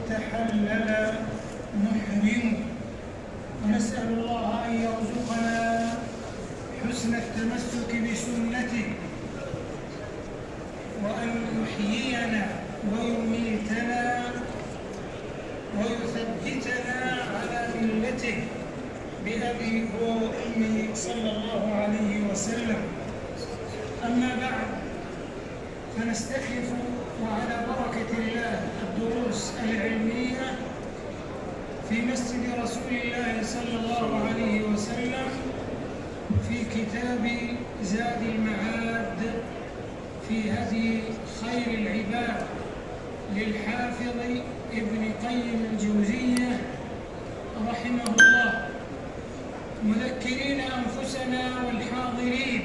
تحلل محرم. ونسأل الله أن يرزقنا حسن التمسك بسنته، وأن يحيينا ويميتنا ويثبتنا على ملته بأبي وأمي صلى الله عليه وسلم. أما بعد، فنستكلف وعلى بركة الله الدروس العلمية في مسجد رسول الله صلى الله عليه وسلم في كتاب زاد المعاد في هدي خير العباد للحافظ ابن قيم الجوزية رحمه الله، مذكرين أنفسنا والحاضرين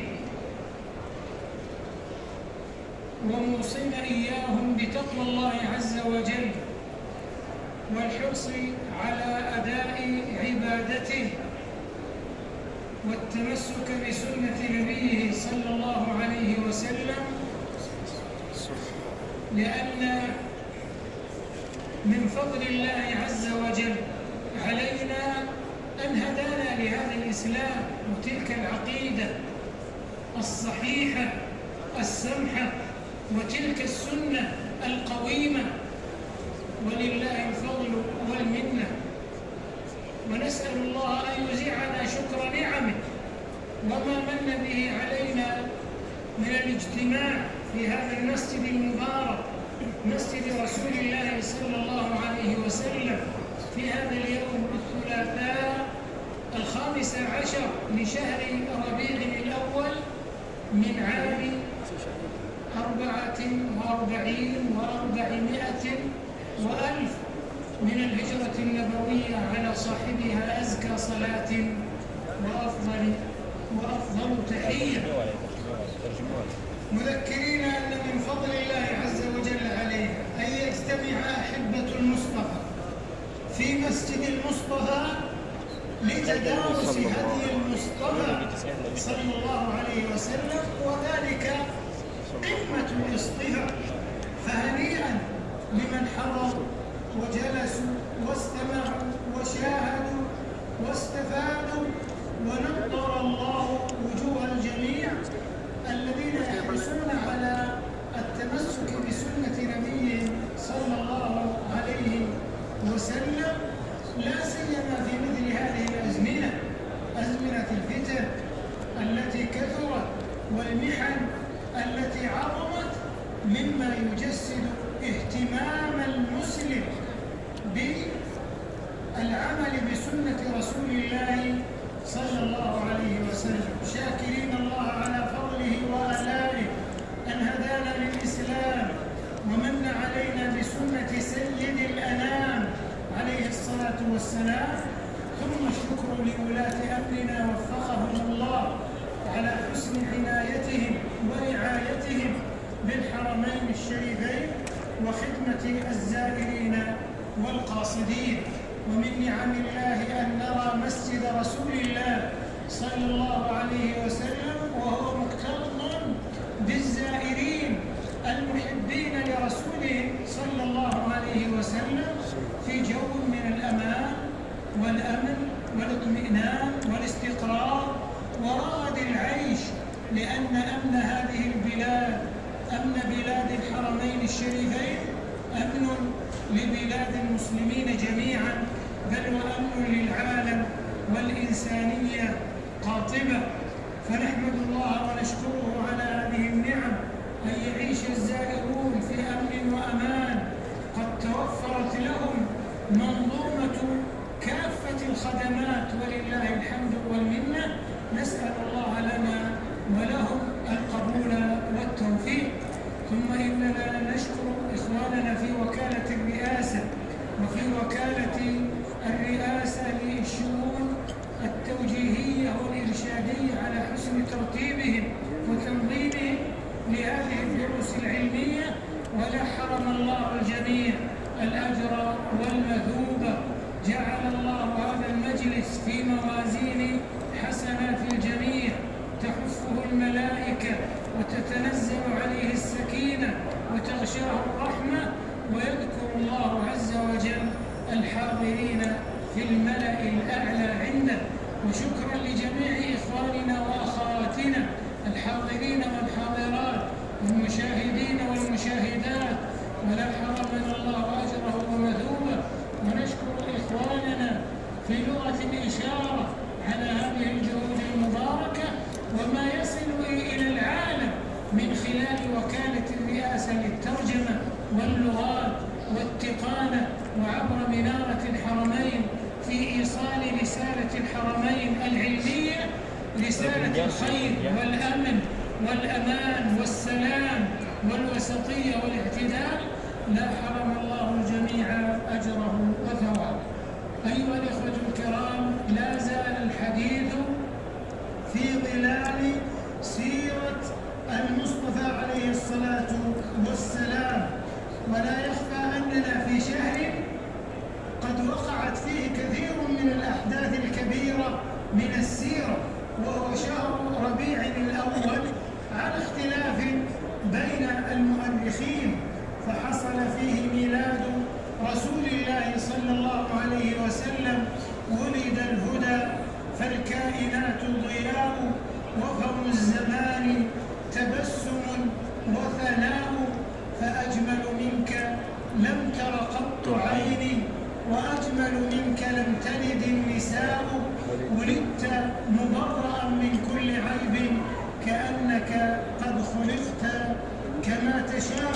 وموصين إياهم بتقوى الله عز وجل والحرص على أداء عبادته والتمسك بسنة نبيه صلى الله عليه وسلم، لأن من فضل الله عز وجل علينا أن هدانا لهذا الإسلام وتلك العقيدة الصحيحة السمحة وتلك السنة القويمة، ولله الفضل والمنة. ونسأل الله أن يزيعنا شكر نعمه وما من به علينا من الاجتماع في هذا المسجد المبارك، مسجد رسول الله صلى الله عليه وسلم، في هذا اليوم الثلاثاء 15 من شهر ربيع الأول من عام 44 و400 وألف من الهجرة النبوية على صاحبها أزكى صلاة وأفضل تحية، مذكرين أن من فضل الله عز وجل علينا أن يجتمع أحبة المصطفى في مسجد المصطفى لتدارس هدي المصطفى صلى الله عليه وسلم، وذلك قمة الاصطفاء. فهنيئا لمن حضروا وجلسوا واستمعوا وشاهدوا واستفادوا، ونضر الله وجوه الجميع الذين يحرصون على التمسك بسنة نبيه صلى الله عليه وسلم، لا سيما في مثل هذه الأزمنة، أزمنة الفتن التي كثرت والمحن التي عظمت، مما يجسد اهتمام المسلم بالعمل بسنة رسول الله صلى الله عليه وسلم، شاكرين الله على فضله وآلائه أن هدانا للإسلام ومن علينا بسنة سيد الأنام عليه الصلاة والسلام. ثم الشكر لولاة أمرنا وفقهم الله على حسن عنايتهم ورعايتهم بالحرمين الشريفين وخدمة الزائرين والقاصدين. ومن نعم الله أن نرى مسجد رسول الله صلى الله عليه وسلم وهو مكتظ بالزائرين المحبين لرسوله صلى الله عليه وسلم في جو من الأمان والأمن والاطمئنان والاستقرار ورغد العيش، لأن أمن هذه البلاد، أمن بلاد الحرمين الشريفين، أمن لبلاد المسلمين جميعا، بل وأمن للعالم والإنسانية قاطبة. فنحمد الله ونشكره على هذه النعم، أن يعيش الزائرون في أمن وأمان. قد توفرت لهم منظومة كافة الخدمات ولله الحمد والمنة. نسأل الله لنا ولهم القبول والتوفيق. ثم إننا نشكر إخواننا في وكالة الرئاسة وفي وكالة الرئاسة للشؤون التوجيهية والإرشادية على حسن ترتيبهم وتنظيمهم لهذه الدروس العلمية، ولا حرم الله الجميع الأجر والمثوبة. جعل الله هذا المجلس في موازين حسنات الجميع، تحفه الملائكة وتتنزل عليه السكينة وتغشاه الرحمة، ويذكر الله عز وجل الحاضرين في الملأ الأعلى عنده، وشكرا لجميع إخواننا وأخواتنا الحاضرين والحاضرات والمشاهدين والمشاهدات، ولا حرمنا الله أجره ومثوبه. ونشكر إخواننا في لغة الإشارة على هذه الجهود المباركة وما يصل إلى العالم من خلال وكالة الرئاسة للترجمة واللغات والتقانة وعبر منارة الحرمين في إيصال رسالة الحرمين العلمية، رسالة الخير والأمن والأمان والسلام والوسطية والاعتدال. لا حرم الله الجميع أجره وثوابه. أيها الإخوة الكرام، لا زال الحديث في ظلال سيرة المصطفى عليه الصلاة والسلام، ولا يخفى أننا في شهر قد وقعت فيه كثير من الأحداث الكبيرة من السيرة، وهو شهر ربيع الأول، على اختلاف بين المؤرخين، فحصل فيه ميلاد رسول الله صلى الله عليه وسلم، ولد الهدى فالكائنات ضياء، وفم الزمان تبسم وثناء، فأجمل منك لم تر قط عيني، وأجمل منك لم تلد النساء، ولدت مبرأ من كل عيب، كأنك قد خلقت كما تشاء.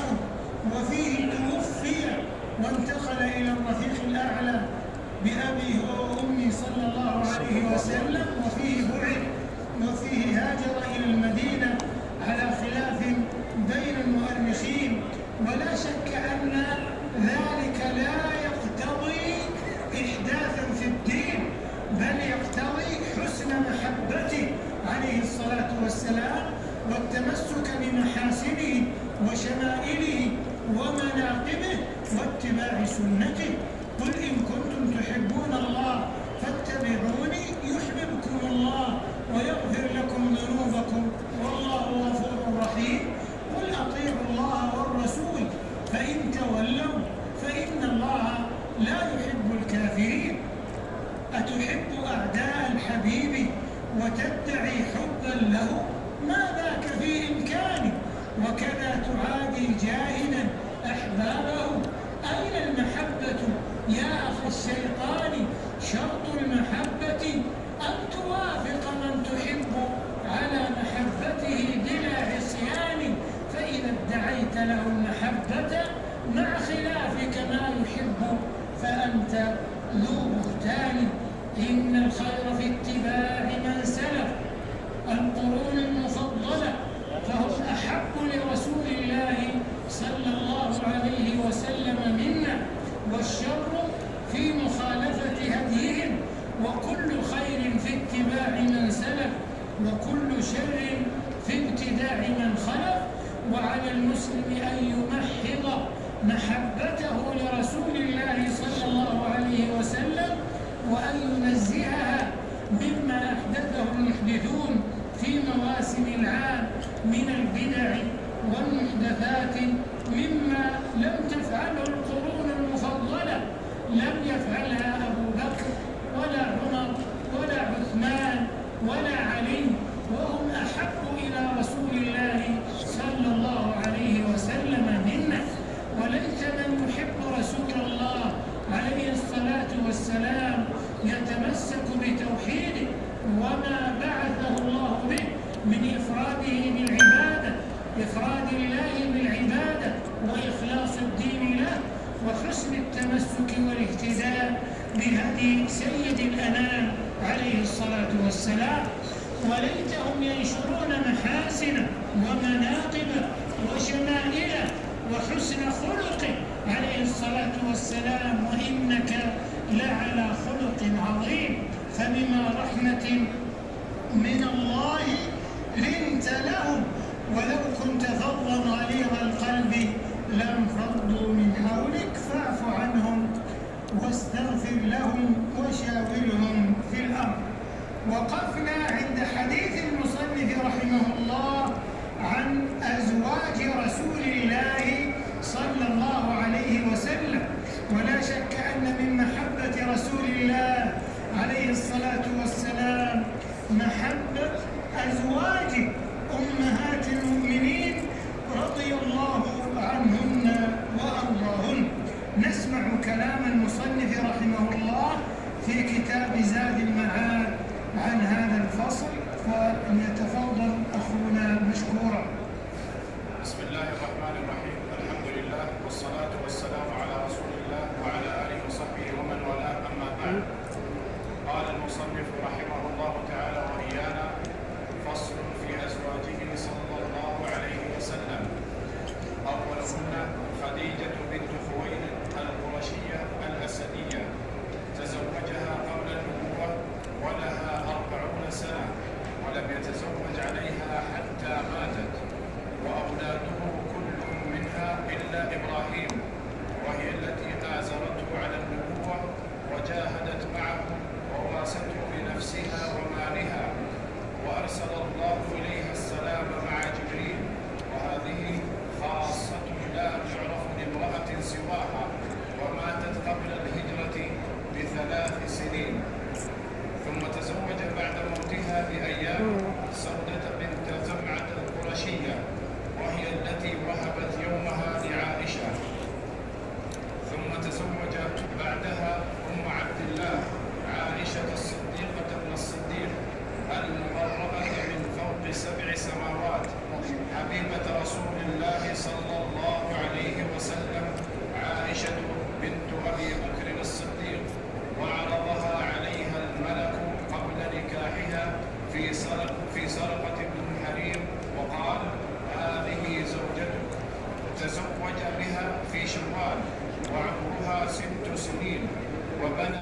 وفيه توفي وانتقل إلى الرفيق الأعلى بأبيه وأمي صلى الله عليه وسلم، وفيه بعث، وفيه هاجر إلى المدينة، على خلاف بين المؤرخين. ولا شك أن ذلك لا يقتضي إحداثا في الدين، بل يقتضي حسن محبته عليه الصلاة والسلام، والتمسك بمحاسنه وشمائله ومناقبه واتباع سنته. قل إن كنتم تحبون الله فاتبعوني يحببكم الله ويغفر لكم ذنوبكم والله غفور رحيم. قل أطيعوا الله والرسول فإن تولوا فإن الله لا يحب الكافرين. أتحب أعداء الحبيب وتدعي حبا له؟ ما ذاك في إمكاني، وكذا تعادي جاهلا أحبابه. أين المحبة يا أخي الشيطان؟ شرط المحبة أن توافق من تحب على محبته بلا عصيان، فإذا ادعيت له المحبة مع خلافك ما يحب فأنت ذو بهتان. إن الخير في اتباع من سلف القرون المفضلة، فهم أحب لرسول الله صلى الله عليه وسلم منا، والشر في مخالفة هديهم، وكل خير في اتباع من سلف، وكل شر في ابتداع من خلف. وعلى المسلم أن يمحض محبته لرسول الله صلى الله عليه وسلم، وأن ينزهها مما أحدثه المحدثون في مواسم العام من البدع والمحدثات، مما لم تفعله القرون المفضلة. لم يفعلها أبو بكر ولا عمر ولا عثمان ولا علي، وهم أحب إلى رسول الله صلى الله عليه وسلم منا. وليس من يحب رسول الله عليه الصلاة والسلام يتمسك بتوحيده وما بعثه الله به من إفراده بالعبادة، إفراد الله بالعبادة وإخلاص الدين له، وحسن التمسك والاهتداء بهدي سيد الأنام عليه الصلاة والسلام. وليتهم ينشرون محاسن ومناقب وشمائل وحسن خلقه عليه الصلاة والسلام، وإنك لعلى خلق عظيم. فبما رحمة من الله لنت لهم، ولو كنت فظا غليظ القلب لانفضوا من حولك فاعف عنهم واستغفر لهم وشاورهم في الأمر. وقفنا عند حديث المصنف رحمه الله عن أزواج رسول الله صلى الله عليه وسلم. ولا شك أن من كلام المصنف رحمه الله في كتاب زاد المعاد عن هذا الفصل، فليتفضل أخونا مشكورا. بسم الله الرحمن الرحيم. الحمد لله والصلاة والسلام على رسول الله وعلى آله وصحبه ومن والاه، أما بعد. قال المصنف رحمه الله تعالى وإيانا: فصل في أزواجه صلى الله عليه وسلم. أولهن خديجة بنت خويلد القرشية الأسدية، تزوجها قبل النبوة ولها 40 سنة، ولم يتزوج عليها حتى ماتت، وأولاده كلهم منها إلا إبراهيم، وهي التي آزرته على النبوة وجاهدت معه وواسته بنفسها ومالها، وأرسل الله إليها السلام مع جبريل، وهذه خاصة لا تعرف لامرأة سواها، وماتت قبل الهجرة ب3 سنين. ثم تزوج بعد موتها بأيام سودة بنت زمعة القرشية، وهي التي وهبت يومها لعائشة. ثم تزوج بعدها عبد الله عائشة الصديقة بن الصديق المبرأة من فوق 7 سماوات، حبيبة رسول الله صلى الله عليه وسلم، عائشة بنت أبي بكر الصديق، وعرضها عليها الملك قبل نكاحها في سرقة بن حرير، وقال: هذه زوجتك. تزوج بها في شوال وعمرها 6 سنين، وبنى